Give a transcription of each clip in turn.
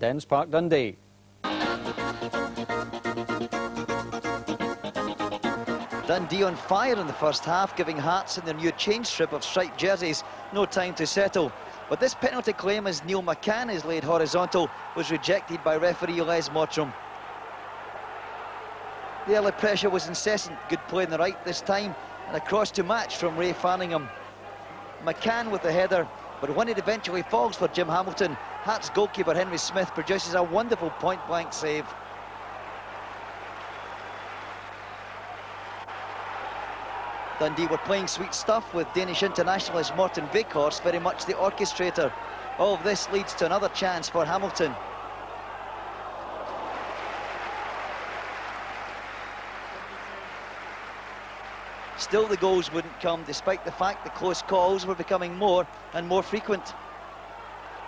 Dens Park, Dundee. Dundee on fire in the first half, giving Hearts in their new change strip of striped jerseys no time to settle. But this penalty claim, as Neil McCann is laid horizontal, was rejected by referee Les Mottram. The early pressure was incessant, good play on the right this time, and a cross to match from Ray Farningham. McCann with the header, but when it eventually falls for Jim Hamilton, Hearts goalkeeper Henry Smith produces a wonderful point-blank save. Dundee were playing sweet stuff with Danish internationalist Morten Weghorst very much the orchestrator. All of this leads to another chance for Hamilton. Still the goals wouldn't come, despite the fact the close calls were becoming more and more frequent.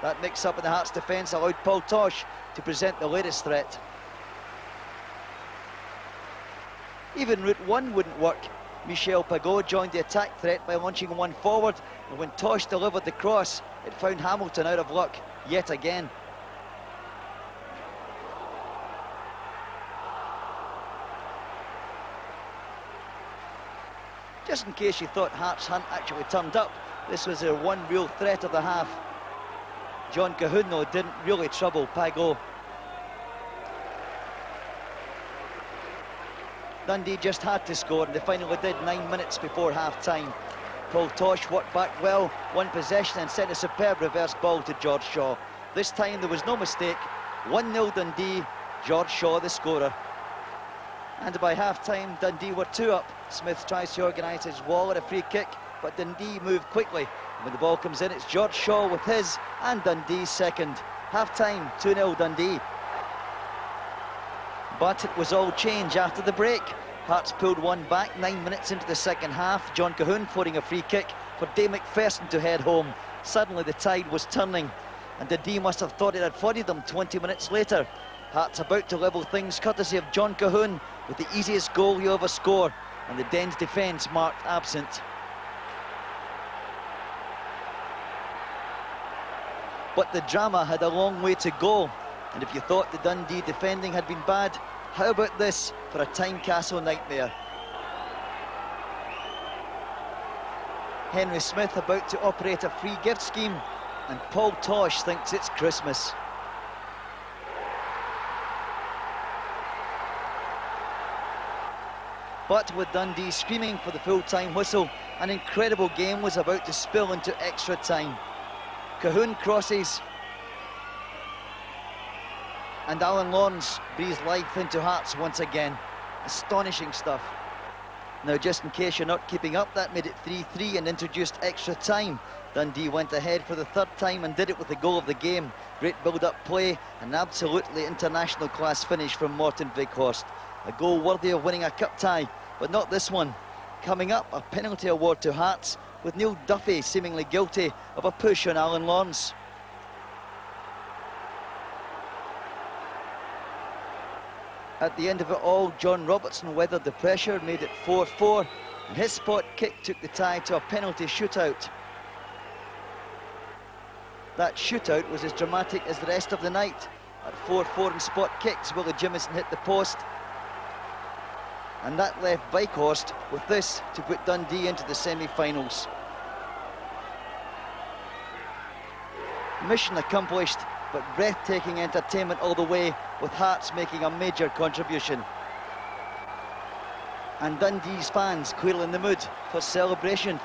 That mix-up in the Hearts defence allowed Paul Tosh to present the latest threat. Even route one wouldn't work. Michel Pagot joined the attack threat by launching one forward, and when Tosh delivered the cross, it found Hamilton out of luck yet again. Just in case you thought Hearts hadn't actually turned up, this was their one real threat of the half. John Cahoon, though, didn't really trouble Pagot. Dundee just had to score, and they finally did 9 minutes before half-time. Paul Tosh worked back well, won possession and sent a superb reverse ball to George Shaw. This time there was no mistake. 1-0 Dundee, George Shaw the scorer. And by half-time, Dundee were 2 up. Smith tries to organise his wall at a free kick, but Dundee move quickly. And when the ball comes in, it's George Shaw with his and Dundee's second. Half-time, 2-0 Dundee. But it was all change after the break. Hearts pulled one back 9 minutes into the second half. John Cahoon throwing a free kick for Dave McPherson to head home. Suddenly the tide was turning, and Dundee must have thought it had flooded them 20 minutes later. Hearts about to level things courtesy of John Cahoon with the easiest goal he'll ever score, and the Dens defence marked absent. But the drama had a long way to go, and if you thought the Dundee defending had been bad, how about this for a Tynecastle nightmare? Henry Smith about to operate a free gift scheme, and Paul Tosh thinks it's Christmas. But with Dundee screaming for the full-time whistle, an incredible game was about to spill into extra time. Cahoon crosses, and Alan Lawrence breathes life into Hearts once again. Astonishing stuff. Now, just in case you're not keeping up, that made it 3-3 and introduced extra time. Dundee went ahead for the third time and did it with the goal of the game. Great build-up play, an absolutely international class finish from Morten Weghorst. A goal worthy of winning a cup tie, but not this one. Coming up, a penalty award to Hearts, with Neil Duffy seemingly guilty of a push on Alan Lawrence. At the end of it all, John Robertson weathered the pressure, made it 4-4, and his spot kick took the tie to a penalty shootout. That shootout was as dramatic as the rest of the night. At 4-4 in spot kicks, Willie Jimison hit the post, and that left Weghorst with this to put Dundee into the semi-finals. Mission accomplished, but breathtaking entertainment all the way, with Hearts making a major contribution. And Dundee's fans clearly in the mood for celebration.